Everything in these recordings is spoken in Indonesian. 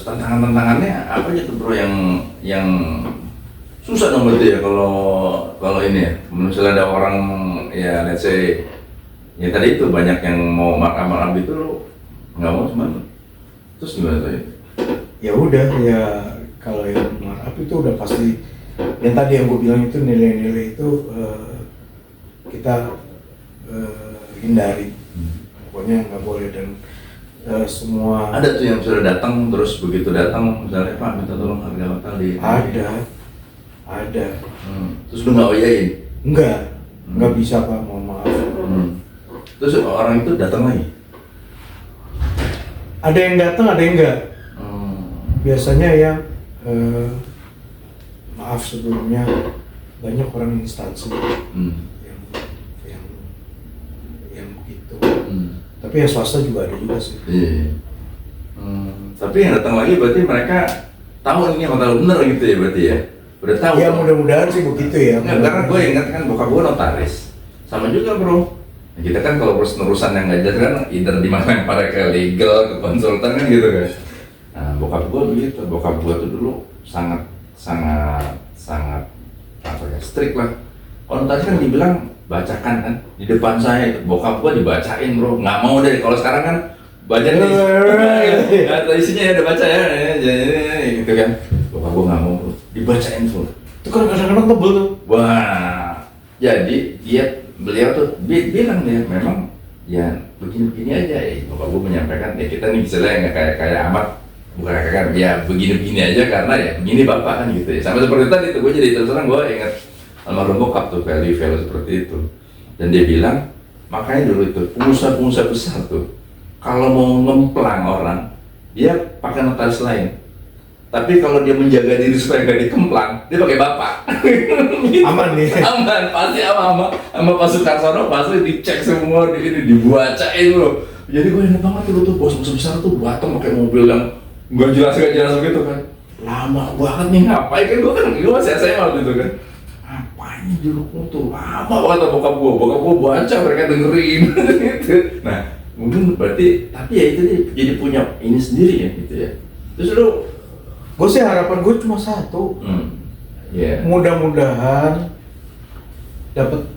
Tantangannya apa aja tuh bro yang susah dong berarti ya kalau ini ya, misalnya ada orang ya let's say ya tadi itu banyak yang mau markup itu lo nggak mau cuman terus gimana tuh ya? Ya udah ya, kalau yang markup itu udah pasti yang tadi yang gue bilang itu nilai-nilai itu kita hindari, pokoknya nggak boleh. Dan semua Ada tuh yang sudah datang terus begitu datang misalnya Pak minta tolong harga hotel di ada terus lu nggak oyain? nggak bisa Pak, mohon maaf. Terus orang itu datang lagi? Ada yang datang, ada yang enggak. Biasanya yang maaf sebelumnya, banyak orang instansi yang begitu. Tapi yang swasta juga ada juga sih. Iya. Tapi yang datang lagi berarti mereka tahu ini hotel bener gitu ya berarti ya? Udah tahu? Ya mudah-mudahan sih begitu ya. Karena gue ingat kan bokap gue notaris. Sama juga bro. Kita kan kalau urusan yang nggak jelas kan either di mana yang pada ke legal, ke konsultan kan gitu kan. Nah bokap gue begitu. Bokap gue tuh dulu sangat apa ya, strict lah. Kalau notaris kan dibilang bacakan kan di depan saya itu, bokap gua dibacain bro, nggak mau deh. Kalau sekarang kan baca nih, isinya ya udah baca ya, gitu kan. Bokap gua nggak mau bro, dibacain full. Itu kan kadang-kadang tebel tuh. Wah, jadi beliau tuh bilang dia memang ya begini-begini aja. Bokap gua menyampaikan ya kita nih misalnya nggak kayak amat, bukan kayak ya begini-begini aja karena ya begini bapak kan gitu ya. Sama seperti tadi tuh gua jadi terus terang gua ingat almarhum bokap tuh value seperti itu, dan dia bilang makanya dulu itu pengusaha besar tuh kalau mau ngemplang orang dia pakai notaris lain, tapi kalau dia menjaga diri supaya gak dikemplang dia pakai bapak. Aman nih. Aman, pasti sama Pak Sukarsono pasti dicek semua, dibacain loh. Jadi gue enak banget dulu tuh bos besar tuh datang pakai mobil yang nggak jelas begitu kan, lama banget nih ngapain kan, gue masih SMA waktu itu kan. Ngapain jeruk tuh lama banget bokap gua baca mereka dengerin gitu. Nah mungkin berarti tapi ya itu jadi punya ini sendiri ya gitu ya. Terus lu Gue sih harapan gue cuma satu, mudah-mudahan dapat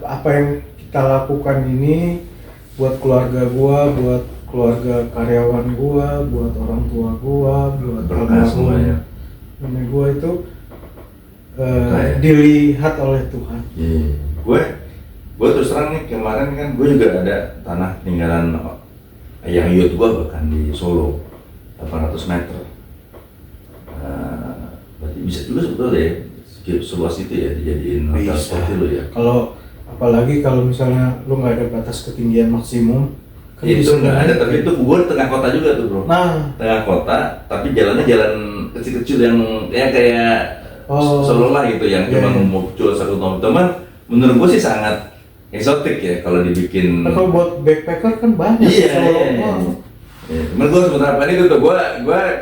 apa yang kita lakukan ini buat keluarga gua, buat keluarga karyawan gua, buat orang tua gua, buat berkah semuanya. Nenek gua itu dilihat oleh Tuhan. Gue terus terang nih kemarin kan gue juga ada tanah tinggalan yang yurt gue bahkan di Solo 800 meter. Berarti bisa juga sebetulnya ya seluas itu ya dijadiin hotel seperti lu ya. Kalau apalagi kalau misalnya lu nggak ada batas ketinggian maksimum. Kan itu nggak ada, tapi itu gue di tengah kota juga tuh bro. Nah, tengah kota, tapi jalannya jalan kecil-kecil yang ya kayak Solo lah gitu, yang cuma muncul satu teman. Menurut gue sih sangat eksotik ya kalau dibikin. Kalau buat backpacker kan banyak. Iya. Cuman gue sebenarnya ini tuh gue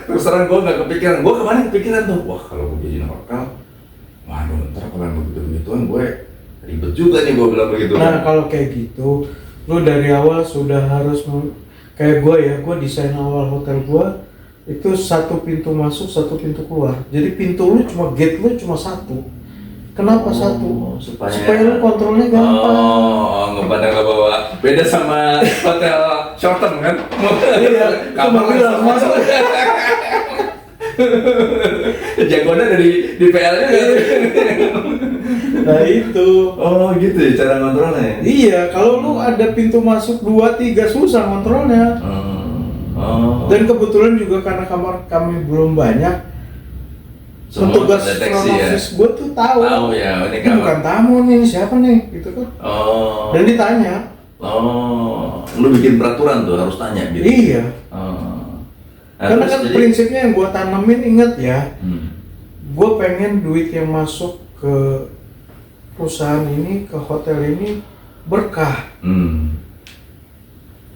terus terang gue nggak kepikiran. Gue kemarin kepikiran tuh, wah kalau gue jadi hotel, waduh ntar kalau yang begituan gue ribet juga nih, gue bilang begitu. Nah kalau kayak gitu, lu dari awal sudah harus kayak gue ya, gue desain awal hotel gue itu satu pintu masuk, satu pintu keluar. Jadi pintu lu gate lu cuma satu. Kenapa satu? Supaya lu kontrolnya gampang. Ngepadang ke bawah. Beda sama hotel short term kan? Iya, kamar langsung masuk. Jagoannya dari di PL-nya kan? Nah itu. Oh gitu ya cara kontrolnya? Iya, kalau lu ada pintu masuk 2, 3 susah kontrolnya. Dan kebetulan juga karena kamar kami belum banyak, petugas front office gue tuh tahu ya, ini bukan tamu nih, siapa nih gitu kan. Dan ditanya. Lu bikin peraturan tuh harus tanya gitu. Iya. Karena kan prinsipnya yang gue tanemin, inget ya, gue pengen duit yang masuk ke perusahaan ini, ke hotel ini berkah.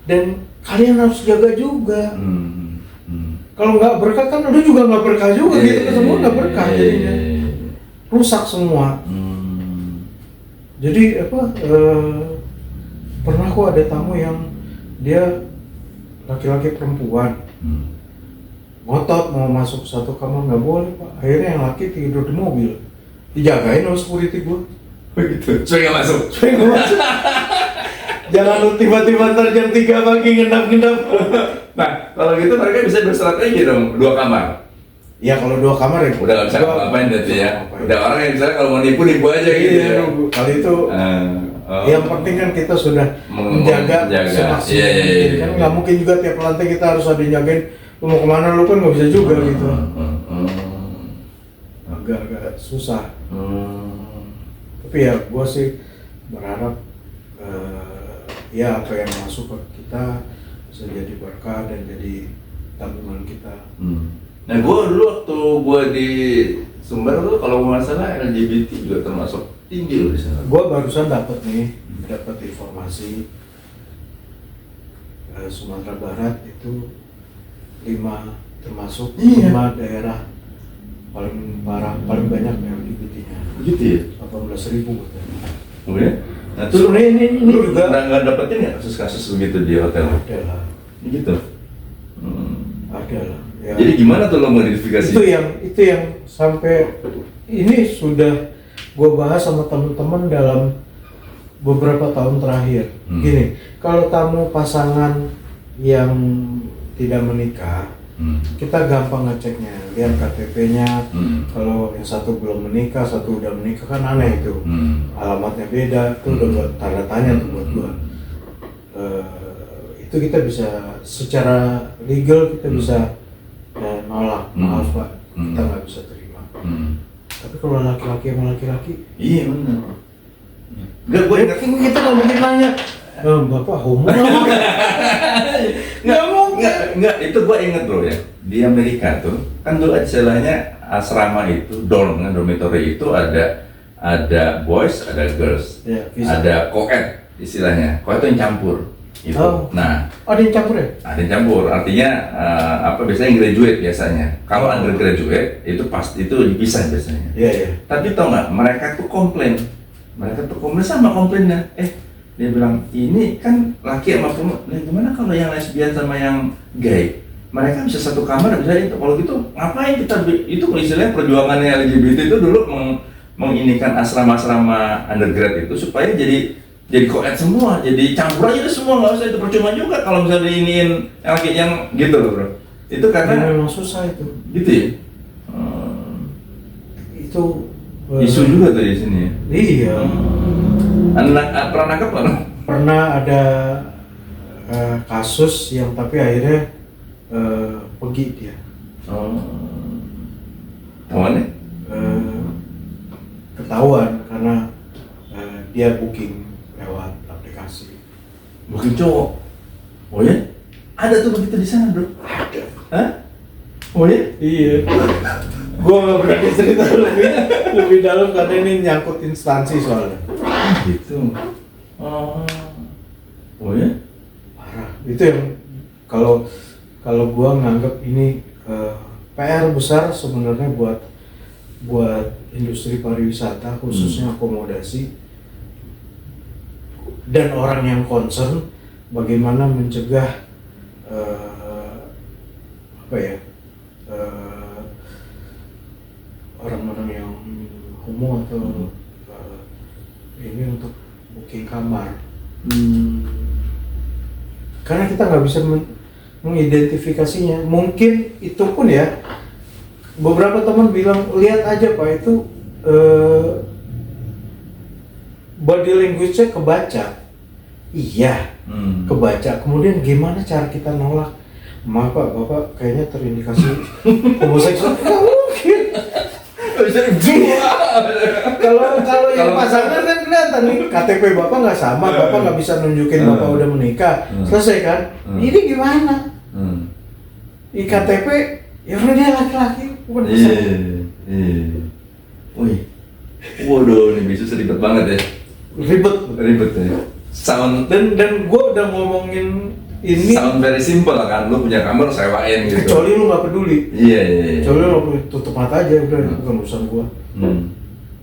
Dan kalian harus jaga juga. Kalau nggak berkah kan lu juga nggak berkah juga gitu, semua nggak berkah jadinya, rusak semua. Jadi pernah kok ada tamu yang dia laki-laki perempuan, ngotot mau masuk satu kamar, nggak boleh pak. Akhirnya yang laki tidur di mobil, dijagain sama security gua. Begitu. Supaya nggak masuk. Supaya nggak masuk. Jangan lu tiba-tiba ntar jam 3 pagi ngendap-ngendap. Nah, kalau gitu mereka bisa berstrategi dong, 2 kamar. Ya kalau 2 kamar ya Udah nggak bisa ngapain berarti ya. Udah orang yang misalnya kalau mau nipu aja gitu iya, ya. kali itu yang penting kan kita sudah menjaga semaksimal mungkin. Kan nggak mungkin juga tiap lantai kita harus ada yang jagain. Lu mau kemana lu kan nggak bisa juga gitu. Agak susah. Tapi ya gua sih berharap ya apa yang masuk ke kita bisa jadi berkah dan jadi tabungan kita. Nah, dulu waktu gue di Sumber tuh kalau nggak salah LGBT juga termasuk tinggi loh di sana. Gue barusan dapat informasi Sumatera Barat itu 5 termasuk 5 daerah paling parah, paling banyak LGBT-nya. Begitu ya? 18.000 katanya. Oh ya? Nah, terus ini juga nggak dapetin ya kasus-kasus begitu di hotel? Ada lah. Gitu? Ada lah. Ya. Jadi gimana tuh lo modifikasi? Itu yang sampai ini sudah gue bahas sama teman-teman dalam beberapa tahun terakhir. Gini, kalau tamu pasangan yang tidak menikah, kita gampang ngeceknya, lihat KTP-nya. Kalau yang satu belum menikah, satu udah menikah kan aneh itu. Alamatnya beda, itu udah buat tanda tanya tuh buat gua. Itu kita bisa secara legal kita bisa nolak, maaf pak, kita nggak bisa terima. Tapi kalau laki-laki sama laki-laki, iya benar. Enggak, gue kita nggak mungkin nanya, bapak homo? Enggak, itu gue inget bro ya. Di Amerika tuh, kan dulu istilahnya asrama itu, dormitory itu ada boys, ada girls, Ya, ada co-ed istilahnya. Co-ed itu yang campur. Itu. Oh. Nah, ada yang campur ya? ada yang campur, artinya biasanya yang graduate biasanya. Kalau undergraduate itu pasti itu dipisah biasanya. Iya, iya. Tapi tau nggak, mereka tuh komplain sama komplainnya. Dia bilang ini kan laki sama perempuan. Nah, gimana kalau yang lesbian sama yang gay? Mereka bisa satu kamar, bisa itu. Kalau gitu ngapain kita? Itu istilahnya perjuangannya LGBT itu dulu menginikan asrama-asrama undergrad itu supaya jadi co-ed semua, jadi campur aja semua, nggak usah itu percuma juga kalau misalnya diiniin yang gitu loh bro. Itu karena memang susah itu. Gitu ya. Itu isu juga tuh di sini. Iya. Pernah nangkep kan? Pernah ada kasus yang tapi akhirnya pergi dia. Tawannya? Ketahuan karena dia booking lewat aplikasi. Booking cowok? Oh ya? Ada tuh begitu di sana bro? Ada. Hah? Oh ya? Iya. Gua nggak berani cerita lebih dalam karena ini nyangkut instansi soalnya. Gitu. Oh ya? Parah. Itu yang kalau gua nganggap ini PR besar sebenarnya buat industri pariwisata khususnya akomodasi dan orang yang concern bagaimana mencegah orang-orang yang homo atau ini untuk booking kamar. Karena kita nggak bisa mengidentifikasinya. Mungkin itu pun ya, beberapa teman bilang lihat aja pak itu body language-nya kebaca. Iya, kebaca. Kemudian gimana cara kita nolak? Maaf pak, bapak kayaknya terindikasi homoseksual. Nggak mungkin. Kalau yang pasangan kan kelihatan nih KTP bapak nggak sama, bapak nggak bisa nunjukin bapak udah menikah, selesai kan? Ini gimana? KTP ya udah dia laki-laki, bukan pasangan. Wih, waduh, ini bisnis ribet banget ya. Ribet ya. Sound Dan gue udah ngomongin ini. Sound very simple kan, lu punya kamar sewain gitu. Kecuali lu nggak peduli. Iya. Kecuali lu tutup mata aja udah, bukan urusan gue.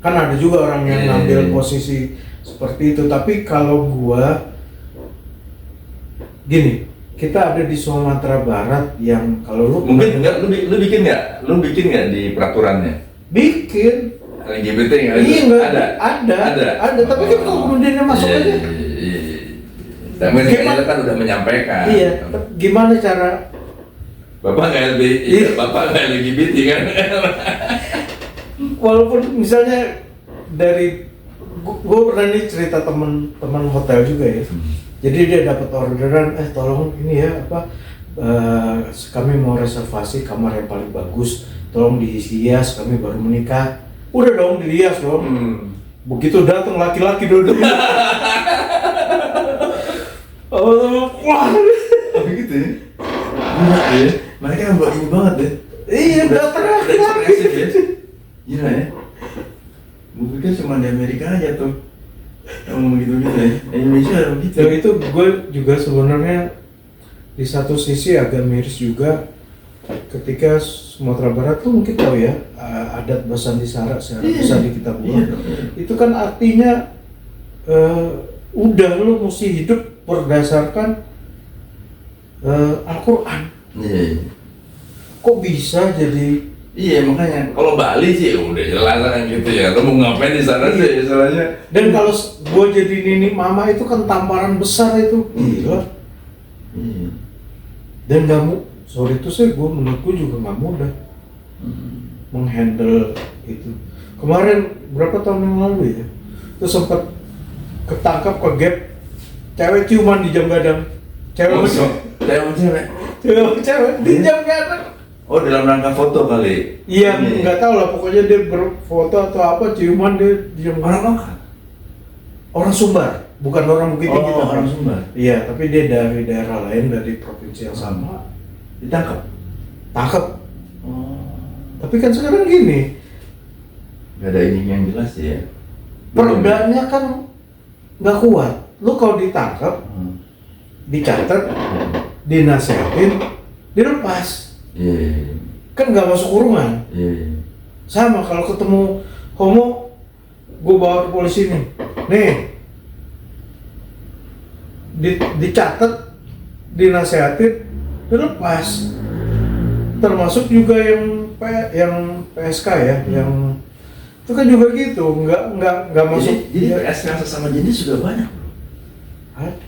Kan ada juga orang yang ngambil posisi seperti itu. Tapi kalau gue gini, kita ada di Sumatera Barat yang kalau lu Mungkin enggak, lu bikin nggak di peraturannya? bikin. LGBT nggak? Iya enggak Ada. tapi kan kalau kemudian dia masuk aja. Iya. Tapi kita kan udah menyampaikan. Iya, gimana cara Bapak nggak LGBT, Iya. Bapak nggak LGBT kan? walaupun misalnya dari gue pernah nih cerita teman hotel juga ya. Jadi dia dapat orderan, tolong ini ya apa kami mau reservasi kamar yang paling bagus, tolong dihias, kami baru menikah. Udah dong dihias dong. Begitu datang laki-laki dulu. Wah, Begitu ya? Gila ya? Mereka yang baru banget deh. iya datang Udah laki-laki. ekspresif ya? Gila ya? Gue pikir cuma di Amerika aja tuh yang begitu-gitu ya. Indonesia begitu. Ya itu gue juga sebenarnya di satu sisi agak miris juga ketika Sumatera Barat tuh mungkin tahu ya adat Basandi Sara secara besar di kitab gua. Itu kan artinya udah lu mesti hidup berdasarkan Al-Quran. Iya. Kok bisa jadi Iya makanya kalau Bali sih udah jelas kan gitu ya. Lo mau ngapain di sana sih istilahnya? dan kalau gue jadi nini mama itu kan tamparan besar itu gila. Dan kamu sorry itu sih gue menurutku juga nggak mudah menghandle itu. Kemarin berapa tahun yang lalu ya itu sempat ketangkap ke gap cewek ciuman di jam gadang. Cewek di jam gadang. Oh dalam rangka foto kali? Iya, Ini. nggak tahu lah pokoknya dia berfoto atau apa ciuman dia di jam gadang. Orang Sumbar, bukan orang Bukit Tinggi. Oh, orang Sumbar. Iya, tapi dia dari daerah lain, dari provinsi yang sama. Ditangkap? Tangkap. Oh. Tapi kan sekarang gini, Gak ada ini yang jelas ya? perdanya kan nggak kuat. Lu kalau ditangkap, dicatat, dinasehatin, dilepas. Iya. Kan nggak masuk kurungan. Iya. Sama kalau ketemu homo, gue bawa ke polisi nih. Nih, dicatat, dinasehatin, dilepas. Termasuk juga yang PSK ya, yang itu kan juga gitu, nggak masuk. Jadi PSK sesama jenis sudah banyak bro? Ada.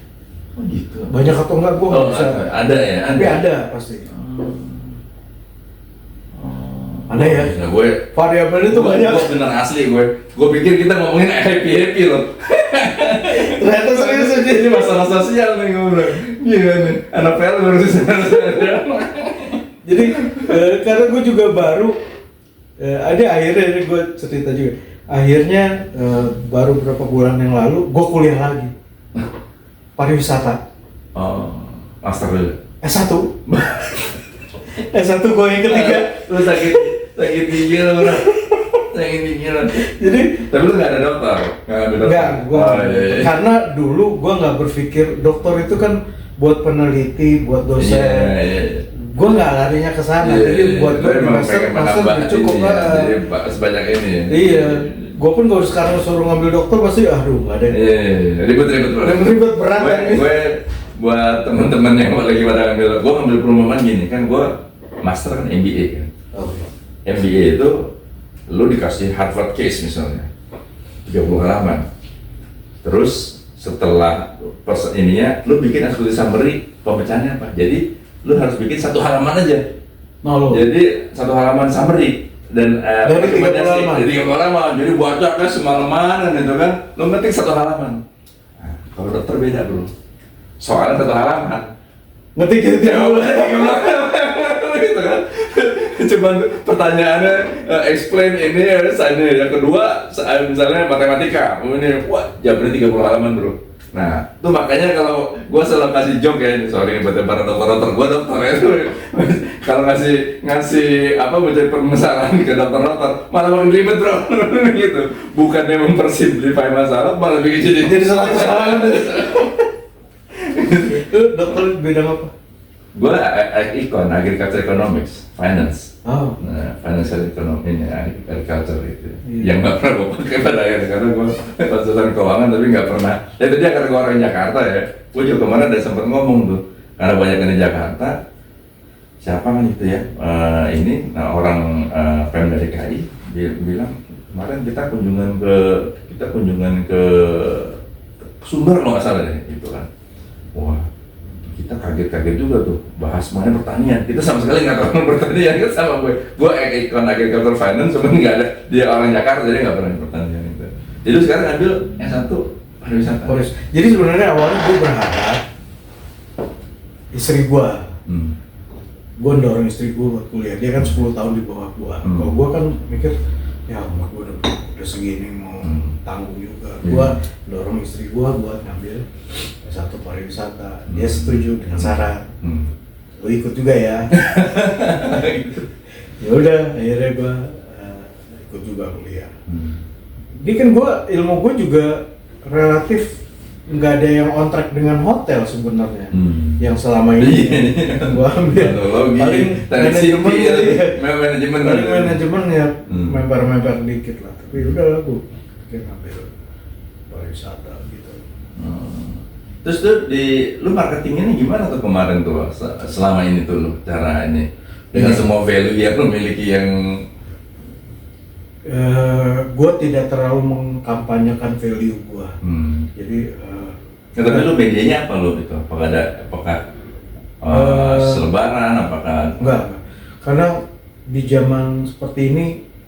Oh gitu? Banyak atau enggak gue nggak bisa. Ada ya? Tapi ada pasti. Ada ya. Nah, gue Variabel itu banyak. Gue bener asli gue pikir kita ngomongin happy loh. Ternyata serius aja. Ini masalah sosial nih gue bilang. Iya nih, anak PL baru Jadi karena gue juga baru ada akhirnya ini gue cerita juga. Akhirnya baru beberapa bulan yang lalu gue kuliah lagi pariwisata. Oh, master dulu. S1. S1 gue yang ketiga. Lu sakit gigi lu bro. Sakit gigi lu. Jadi tapi lu nggak ada dokter? Nggak ada dokter? enggak, gua iya. karena dulu gue nggak berpikir dokter itu kan buat peneliti, buat dosen. Iya. Gue nggak larinya ke sana, Iya, jadi buat gue di emang master pengen menambah cukup ini lah. ya, jadi sebanyak ini ya. Iya, gue pun kalau sekarang suruh ngambil dokter pasti aduh nggak ada. Iya, ribet Ribet berat kan. Gue buat teman-teman yang lagi pada ngambil, gue ngambil perumpamaan gini kan, gue master kan MBA kan. MBA itu lu dikasih Harvard case misalnya 30 halaman. Terus setelah ininya lu bikin eksekutif summary pemecahannya apa. Jadi lu harus bikin 1 halaman aja. Jadi 1 halaman summary dan dari 30 halaman. Dari 30 halaman. Jadi baca kan semalaman kan itu kan. Lu ngetik 1 halaman. Nah, kalau dokter beda, Bro. Soalnya 1 halaman. Ngetik gitu Gitu kan. Cuman pertanyaannya explain ini yang kedua misalnya matematika ini wah jawabnya 30 halaman bro. Nah itu makanya kalau gua selalu kasih joke ya, sorry buat para dokter gua dokter ya. Kalau ngasih apa menjadi permasalahan ke dokter malah makin ribet bro. Gitu bukannya mempersimplify masalah malah bikin jadi 100 halaman. Itu dokter bidang apa? Gue econ, agriculture economics, finance. Oh. Nah, financial economy ini agriculture itu. Iya. Yang nggak pernah gue pakai pada akhirnya karena gue konsultan keuangan tapi nggak pernah. Ya tadi karena gue orang Jakarta ya, gue juga kemarin ada sempat ngomong tuh karena banyak yang di Jakarta. Siapa kan itu ya? Orang Pemda DKI bilang kemarin kita kunjungan ke Sumber kalau nggak salah deh, gitu kan. Wah, kita kaget-kaget juga tuh bahas mengenai pertanian. Kita sama sekali nggak tahu pertanian kan sama gue. Gue ikon agriculture finance, cuman nggak ada, dia orang Jakarta jadi nggak pernah pertanian itu. Jadi sekarang ambil yang satu pariwisata. Jadi sebenarnya awalnya gue berharap istri gue, gue dorong istri gue buat kuliah. Dia kan 10 tahun di bawah gue. Kalau gue kan mikir, ya umur gue udah segini mau tanggung juga. Gue dorong istri gue buat ngambil satu pariwisata. Dia setuju dengan syarat. Lo ikut juga ya. Ya udah, akhirnya gue ikut juga kuliah. Jadi kan ilmu gue juga relatif nggak ada yang on track dengan hotel sebenarnya. Yang selama ini gue ambil paling manajemen ya member dikit lah. Tapi udah lah gue pikir ngambil pariwisata gitu. Terus tuh lu marketingnya gimana tuh kemarin tuh selama ini tuh lu cara ini dengan semua value yang lu miliki yang gue tidak terlalu mengkampanyekan value gue. Jadi tapi lu medianya apa lu itu? Apakah selebaran? Apakah enggak. Karena di zaman seperti ini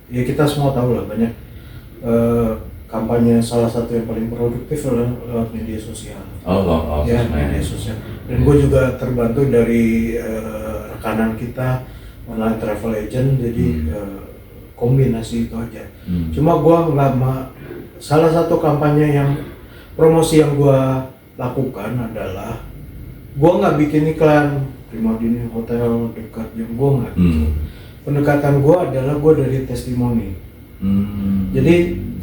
ya kita semua tahu lah banyak kampanye, salah satu yang paling produktif adalah lewat media sosial. Ya, media sosial. Dan gue juga terbantu dari rekanan kita online travel agent, jadi kombinasi itu aja. Cuma gue nggak salah satu kampanye yang promosi yang gue lakukan adalah gue nggak bikin iklan Prima Dini hotel dekat yang gue nggak gitu. Pendekatan gue adalah gue dari testimoni. Jadi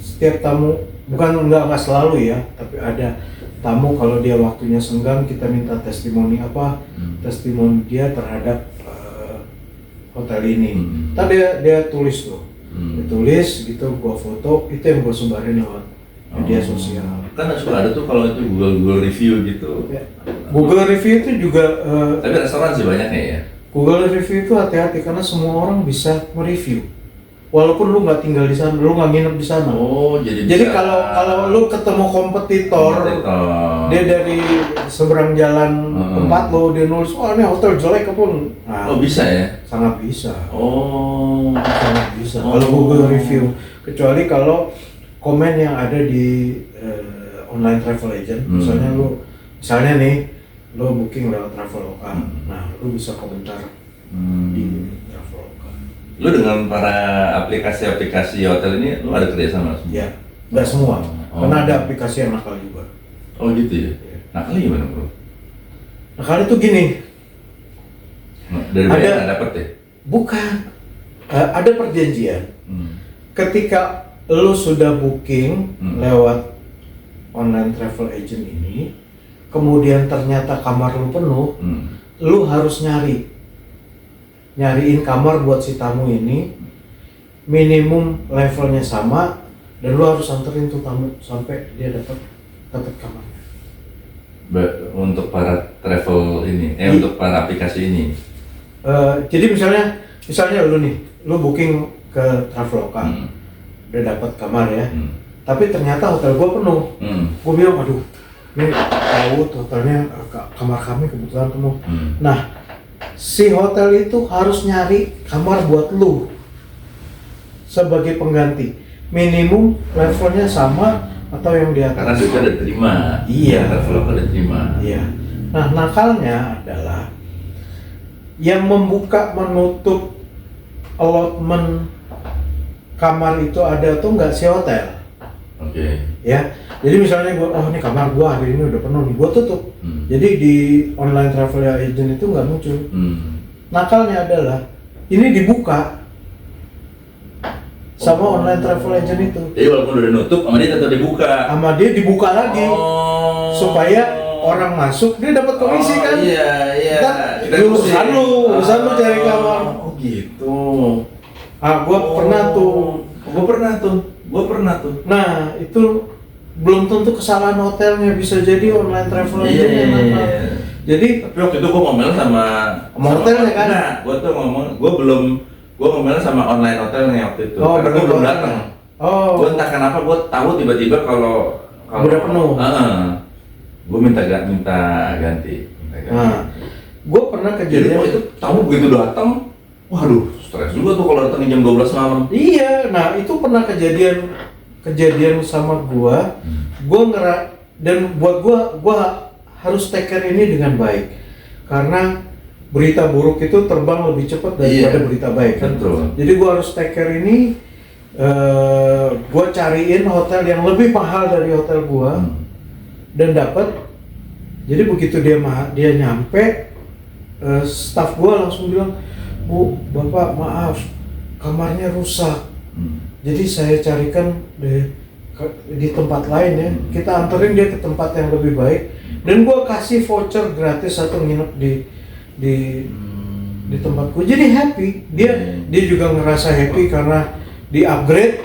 setiap tamu, bukan nggak selalu ya, tapi ada tamu kalau dia waktunya senggang kita minta testimoni apa, testimoni dia terhadap hotel ini. Tadi dia tulis tuh, dia tulis gitu, gua foto, itu yang gua sebarin lewat media sosial. Kan suka ada tuh kalau itu Google review gitu. Ya. Google review itu juga. Tapi restoran sih banyaknya ya. Google review itu hati-hati karena semua orang bisa mereview. Walaupun lu nggak tinggal di sana, lu nggak nginep di sana. Oh, jadi kalau lu ketemu kompetitor, dia dari seberang jalan tempat lu, dia nulis, oh ini hotel jelek apapun. Nah, bisa ya? Sangat bisa. Sangat bisa. Oh. Kalau Google review, kecuali kalau komen yang ada di online travel agent, misalnya nih, lu booking lewat Traveloka, nah lu bisa komentar di Traveloka. Lu dengan para aplikasi hotel ini, lu ada kerjasama? Ya, nggak semua, karena ada aplikasi yang nakal juga. Oh gitu ya? Nakalnya gimana bro? Nakal itu gini. Dari banyak nggak dapet ya? Bukan, ada perjanjian. Ketika lu sudah booking lewat online travel agent ini, kemudian ternyata kamar lu penuh, lu harus nyariin kamar buat si tamu ini, minimum levelnya sama, dan lu harus anterin tuh tamu sampai dia dapat kamarnya. Untuk para travel ini, untuk para aplikasi ini. Jadi misalnya lu booking ke Traveloka, udah dapat kamar ya, tapi ternyata hotel gua penuh. Gua bilang, aduh, ini tahu hotelnya kamar kami kebetulan penuh. Nah, si hotel itu harus nyari kamar buat lu sebagai pengganti, minimum levelnya sama atau yang di atas. Karena sudah ada terima. Iya. Traveloka ada terima. Iya. Nah, nakalnya adalah yang membuka menutup allotment kamar itu ada tuh nggak si hotel. Oke. Ya, jadi misalnya ini kamar gua hari ini udah penuh nih, gua tutup. Jadi di online travel agent itu nggak muncul. Nakalnya adalah ini dibuka sama online travel agent itu. Jadi walaupun udah nutup, sama dia tetap dibuka. Sama dia dibuka lagi supaya orang masuk dia dapat komisi kan? Iya. Urusan lu cari kamar. Oh gitu. Gua pernah tuh. Nah, itu belum tentu kesalahan hotelnya, bisa jadi online travel agent yang nakal. Jadi Tapi waktu itu gue ngomel sama hotelnya kan? Nah, gue ngomel sama online hotelnya waktu itu. Oh, Karena gue belum betul. datang. Oh. Gue entah kenapa gue tahu tiba-tiba kalau Udah penuh. Gue minta ganti. Nah, gue pernah Jadi kejadian. waktu itu tahu begitu datang, waduh, stres juga tuh kalau datang jam 12 malam. Iya, nah itu pernah kejadian sama gua. Dan buat gua harus take care ini dengan baik. Karena berita buruk itu terbang lebih cepat daripada Iya, berita baik kan. betul. Jadi gua harus take care ini. Gua cariin hotel yang lebih mahal dari hotel gua dan dapat. Jadi begitu dia nyampe, staff gua langsung bilang, "Bu, Bapak maaf, kamarnya rusak. Jadi saya carikan di tempat lain ya. Kita anterin dia ke tempat yang lebih baik." Dan gua kasih voucher gratis atau nginep di tempat gua. Jadi happy. Dia juga ngerasa happy karena di upgrade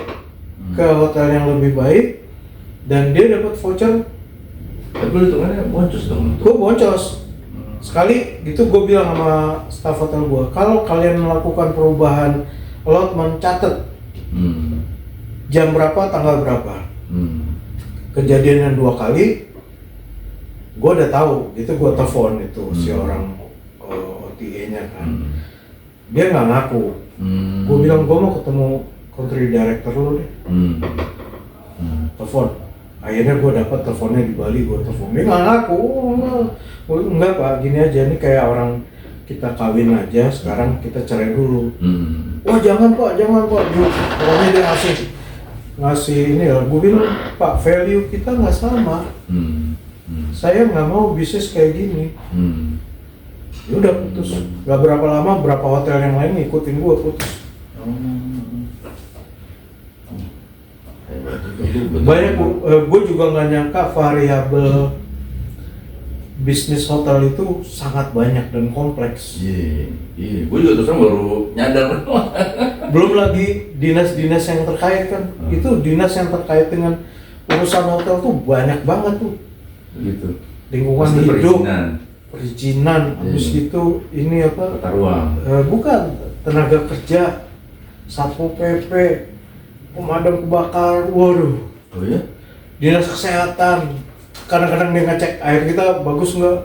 ke hotel yang lebih baik dan dia dapat voucher. Tapi lu hitungannya boncos dong. Gua boncos. Sekali gitu gue bilang sama staff hotel gue, kalau kalian melakukan perubahan allotment, catet jam berapa, tanggal berapa. Kejadian yang 2 kali, gue udah tahu, gitu gue telepon itu si orang OTA-nya kan. Dia nggak ngaku. Gue bilang gue mau ketemu country director lo deh. Telepon. Akhirnya gue dapat teleponnya di Bali, gue telepon. Dia nggak ngaku. Enggak Pak, gini aja, ini kayak orang kita kawin aja, sekarang kita cerai dulu. Wah jangan Pak, pokoknya dia ngasih ini ya. Gue bilang, Pak, value kita nggak sama. Saya nggak mau bisnis kayak gini. Ya udah putus. Gak berapa lama, berapa hotel yang lain ngikutin gue, putus. Banyak, gue juga nggak nyangka variabel bisnis hotel itu sangat banyak dan kompleks. Iya, gue juga terus baru nyadar. Belum lagi dinas-dinas yang terkait kan. Itu dinas yang terkait dengan urusan hotel tuh banyak banget tuh. Gitu. Lingkungan Pasti hidup, perizinan. perizinan, habis itu ini apa? Tata ruang. Bukan, tenaga kerja, Satpol PP, pemadam kebakaran, waduh. Oh iya? Dinas kesehatan. Kadang-kadang dia ngecek air kita bagus nggak?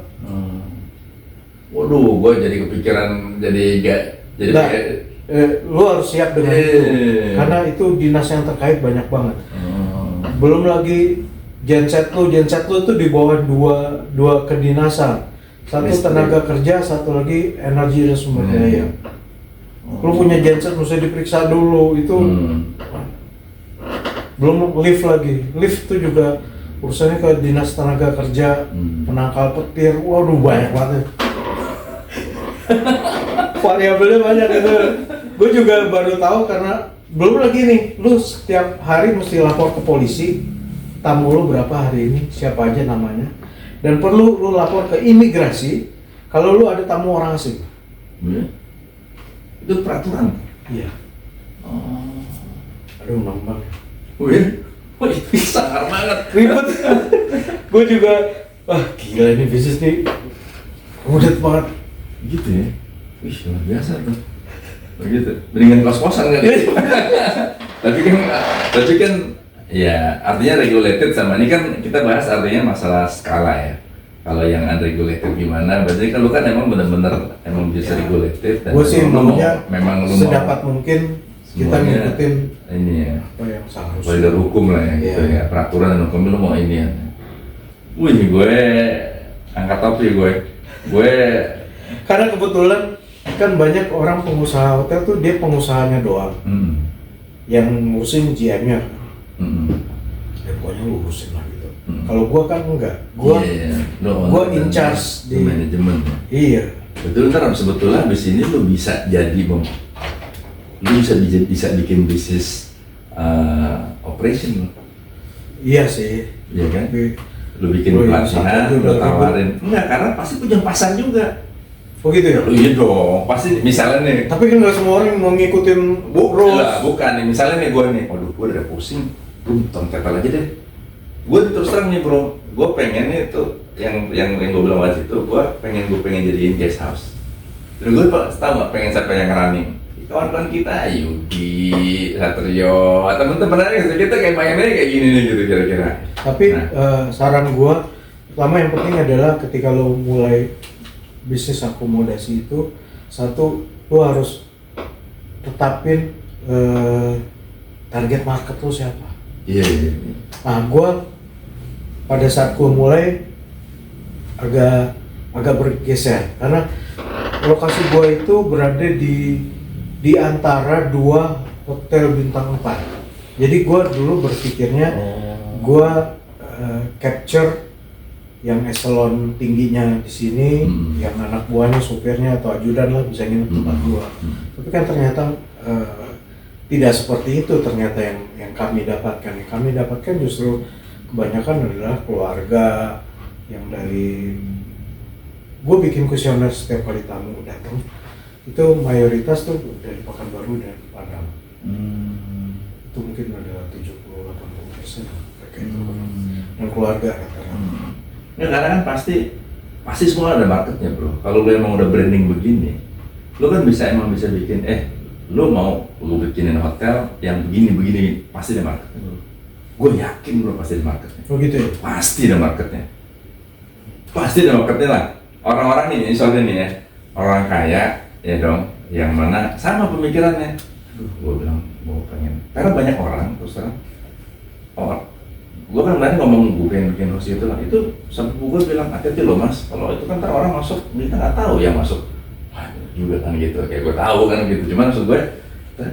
Waduh, gue jadi kepikiran Nah, lu harus siap dengan itu, karena itu dinas yang terkait banyak banget. Belum lagi genset lu itu di bawah dua kedinasan, satu Listrik. tenaga kerja, satu lagi energi dan sumber daya. Lu punya genset mesti diperiksa dulu itu. Belum lift lagi, lift itu juga urusannya ke dinas tenaga kerja, penangkal petir, waduh banyak banget. Variabelnya banyak itu. Gue juga baru tahu karena belum lagi nih, lu setiap hari mesti lapor ke polisi, tamu lu berapa hari ini, siapa aja namanya, dan perlu lu lapor ke imigrasi kalau lu ada tamu orang asing. Itu peraturan. Iya. Aduh, nambah. Wah, itu sangar banget. Ribet. Gue juga, wah gila ini bisnis nih, mudah banget. Gitu ya? Wih, luar biasa tuh. Begitu. Mendingan kos-kosan kan? tapi kan, ya artinya regulated sama ini kan kita bahas artinya masalah skala ya. Kalau yang unregulated gimana? Berarti kan lu kan emang bener-bener emang bisa regulated. Gue sih maunya memang lu sedapat mungkin kita semuanya ngikutin ini ya. apa yang seharusnya. Koridor hukum lah ya, gitu Iya. ya, peraturan dan hukum lu mau ini ya. Wih, gue angkat topi gue Karena kebetulan kan banyak orang pengusaha hotel tuh dia pengusahanya doang, yang ngurusin GM-nya. Ya pokoknya lu urusin lah gitu. Kalau gua kan enggak, gua in charge di manajemen. Iya. Betul, ntar sebetulnya abis ini lu bisa jadi lu bisa bikin bisnis operation. Iya sih. Iya kan? Tapi, Lu bikin pelatihan, lu tawarin. Enggak, karena pasti punya pasar juga. oh gitu ya? Iya dong, pasti misalnya nih. Tapi kan nggak semua orang mau ngikutin Bukan nih, misalnya nih gue nih, waduh gue udah pusing, tonton tetel aja deh. Gue terus terang nih bro, gue pengen nih tuh yang gue bilang waktu itu, gue pengen jadiin guest house. Terus gue tahu nggak pengen siapa yang running? Kawan-kawan kita, Yuki, Satrio, temen-temen aja kita kayak mainnya kayak gini nih gitu kira-kira. Tapi saran gua, pertama yang penting adalah ketika lo mulai bisnis akomodasi itu, satu, lo harus tetapin target market lo siapa. Iya. Nah, gua pada saat gua mulai agak bergeser karena lokasi gua itu berada di antara 2 hotel bintang 4. Jadi gua dulu berpikirnya gua capture yang eselon tingginya di sini, yang anak buahnya, supirnya atau ajudan lah bisa nginep tempat gua. Tapi kan ternyata tidak seperti itu ternyata yang kami dapatkan. Yang kami dapatkan justru kebanyakan adalah keluarga yang dari gua bikin kuesioner setiap kali tamu datang. Itu mayoritas tuh dari Pekanbaru dan Padang. Itu mungkin ada 70-80% mereka itu dan keluarga rata-rata. Ya karena kan pasti semua ada marketnya bro. Kalau lo emang udah branding begini, lo kan emang bisa bikin lo mau lo bikinin hotel yang begini pasti ada marketnya bro. Gue yakin bro pasti ada marketnya. Oh gitu ya? Pasti ada marketnya. Pasti ada marketnya lah. Orang-orang nih, misalnya nih ya, orang kaya ya dong, yang mana sama pemikirannya. Gue bilang gue pengen, karena banyak orang terus terang. Gue kan kemarin ngomong gue pengen bikin host itu lah, itu sampai gue bilang hati-hati loh mas, kalau itu kan ntar orang masuk kita nggak tahu yang masuk. Wah juga kan gitu, kayak gue tahu kan gitu. Cuman maksud gue